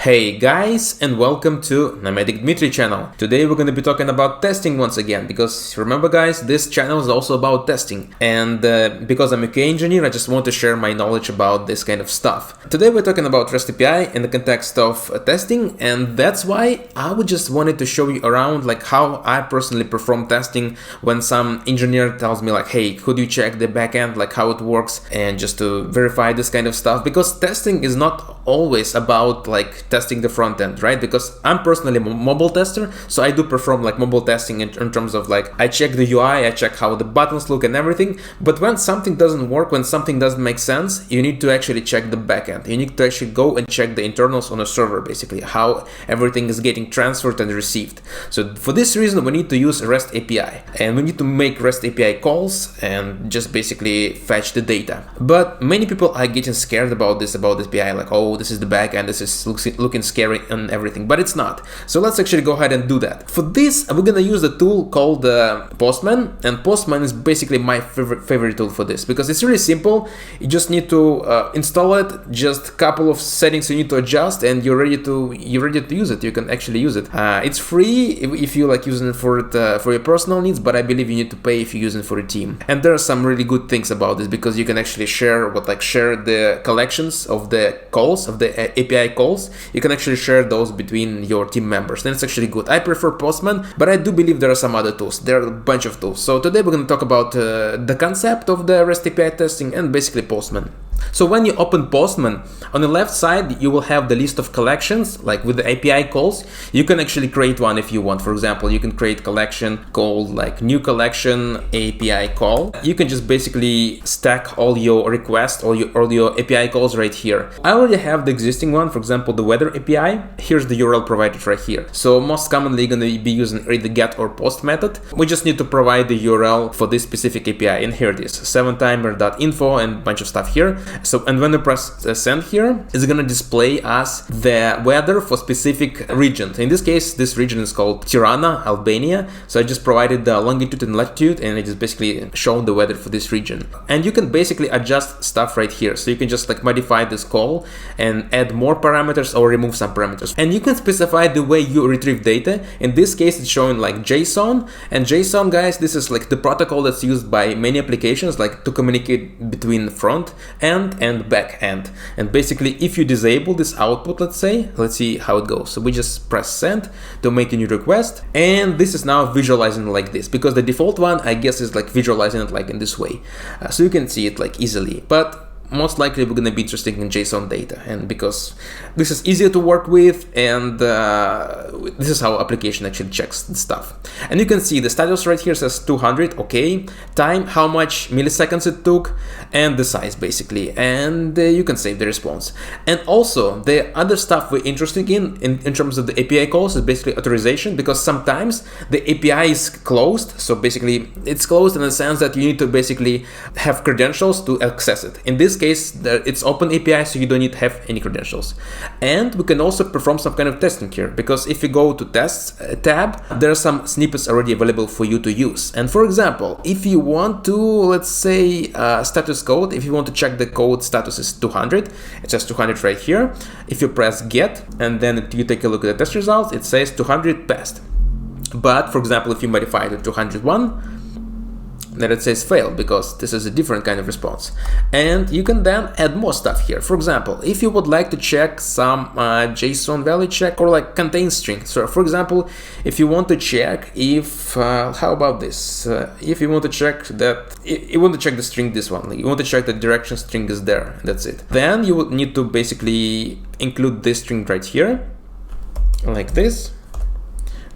Hey guys, and welcome to Nomadic Dmitry channel. Today we're going to be talking about testing once again, because remember guys, this channel is also about testing, and because I'm a QA engineer, I just want to share my knowledge about this kind of stuff. Today we're talking about RestAPI in the context of testing, and that's why I would just wanted to show you around like how I personally perform testing when some engineer tells me like, hey, could you check the backend, like how it works, and just to verify this kind of stuff, because testing is not always about like testing the front end, right? Because I'm personally a mobile tester, so I do perform like mobile testing in terms of like I check the UI, I check how the buttons look and everything. But when something doesn't work, when something doesn't make sense, you need to actually check the backend. You need to actually go and check the internals on a server, basically how everything is getting transferred and received. So for this reason, we need to use REST API, and we need to make REST API calls and just basically fetch the data. But many people are getting scared about this API, like, oh, this is the backend, this is looking scary and everything, but it's not. So let's actually go ahead and do that. For this, we're gonna use a tool called Postman, and Postman is basically my favorite tool for this, because it's really simple. You just need to install it, just a couple of settings you need to adjust, and you're ready to use it. You can actually use it. It's free if you like using it for your personal needs, but I believe you need to pay if you're using it for a team. And there are some really good things about this, because you can actually share the collections of the calls, of the API calls. You can actually share those between your team members, and it's actually good. I prefer Postman, but I do believe there are some other tools. There are a bunch of tools. So today we're going to talk about the concept of the REST API testing and basically Postman. So when you open Postman, on the left side you will have the list of collections, like with the API calls. You can actually create one if you want. For example, you can create collection called like new collection API call. You can just basically stack all your requests, all your API calls right here. I already have the existing one, for example the weather API. Here's the URL provided right here. So most commonly you're going to be using either get or post method. We just need to provide the URL for this specific API, and here it is, 7timer.info and a bunch of stuff here. So, and when we press send here, it's gonna display us the weather for specific region. In this case, this region is called Tirana, Albania. So I just provided the longitude and latitude, and it is basically shown the weather for this region. And you can basically adjust stuff right here. So you can just like modify this call and add more parameters or remove some parameters. And you can specify the way you retrieve data. In this case, it's showing like JSON. And JSON, guys, this is like the protocol that's used by many applications, like to communicate between front end and back end. And basically if you disable this output, let's see how it goes. So we just press send to make a new request, and this is now visualizing like this, because the default one I guess is like visualizing it like in this way, so you can see it like easily. But most likely we're going to be interested in JSON data, and because this is easier to work with, and this is how application actually checks the stuff. And you can see the status right here says 200, okay, time, how much milliseconds it took, and the size basically, and you can save the response. And also the other stuff we're interested in terms of the API calls is basically authorization, because sometimes the API is closed. So basically it's closed in the sense that you need to basically have credentials to access it. In this case, it's open API, so you don't need to have any credentials. And we can also perform some kind of testing here, because if you go to tests tab, there are some snippets already available for you to use. And for example, if you want to, let's say status code, if you want to check the code status is 200, it says 200 right here. If you press get and then you take a look at the test results, it says 200 passed. But for example, if you modify it to 201, then it says failed, because this is a different kind of response. And you can then add more stuff here. For example, if you would like to check some JSON value check or like contain string. So for example, if you want to check if how about this, if you want to check that you want to check the string, this one, like you want to check the direction string is there, that's it, then you would need to basically include this string right here like this,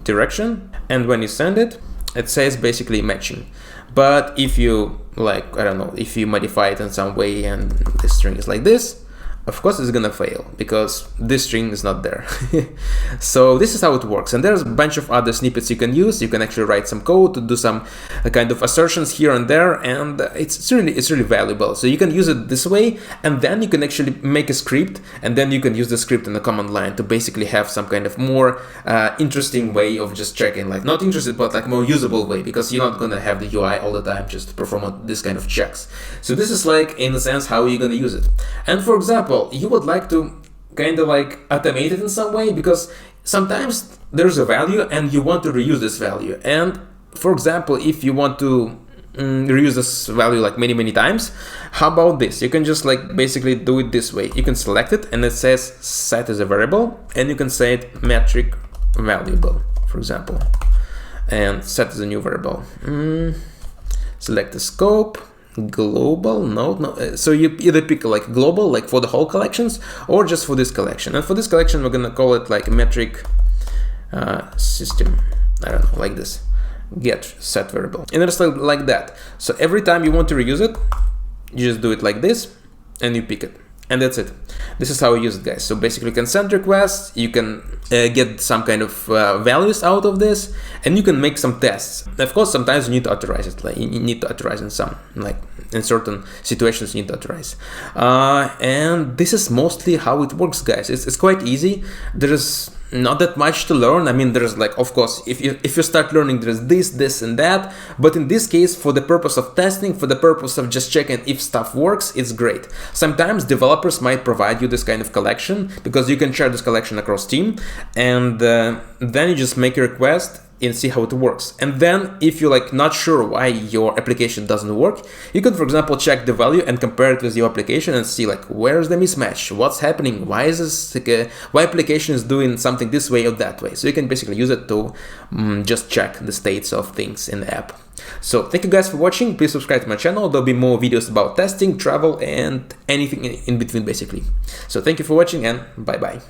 direction, and when you send it, it says basically matching. But if you like, I don't know, if you modify it in some way and the string is like this, of course it's gonna fail, because this string is not there. So this is how it works, and there's a bunch of other snippets you can use. You can actually write some code to do some kind of assertions here and there, and it's really valuable. So you can use it this way, and then you can actually make a script, and then you can use the script in the command line to basically have some kind of more interesting way of just checking, like not interested, but like more usable way, because you're not gonna have the UI all the time just to perform this kind of checks. So this is like in a sense how you're gonna use it. And for example, you would like to kind of like automate it in some way, because sometimes there's a value and you want to reuse this value. And for example, if you want to reuse this value like many times, how about this? You can just like basically do it this way. You can select it and it says set as a variable, and you can say it metric valuable, for example, and set as a new variable. Select the scope, global, no. So you either pick like global, like for the whole collections, or just for this collection. And for this collection, we're gonna call it like metric system. I don't know, like this. Get set variable, and it's like that. So every time you want to reuse it, you just do it like this and you pick it, and that's it. This is how you use it, guys. So basically you can send requests, you can get some kind of values out of this, and you can make some tests. Of course, sometimes you need to authorize it, like you need to authorize in some, like in certain situations you need to authorize. And this is mostly how it works, guys. It's quite easy. There is not that much to learn. I mean, there's like, of course, if you start learning, there's this and that, but in this case, for the purpose of testing, for the purpose of just checking if stuff works, it's great. Sometimes developers might provide you this kind of collection, because you can share this collection across team, and then you just make a request and see how it works. And then if you're like not sure why your application doesn't work, you can, for example, check the value and compare it with your application and see like, where's the mismatch? What's happening? Why is this like why application is doing something this way or that way? So you can basically use it to just check the states of things in the app. So thank you guys for watching. Please subscribe to my channel. There'll be more videos about testing, travel, and anything in between basically. So thank you for watching, and bye bye.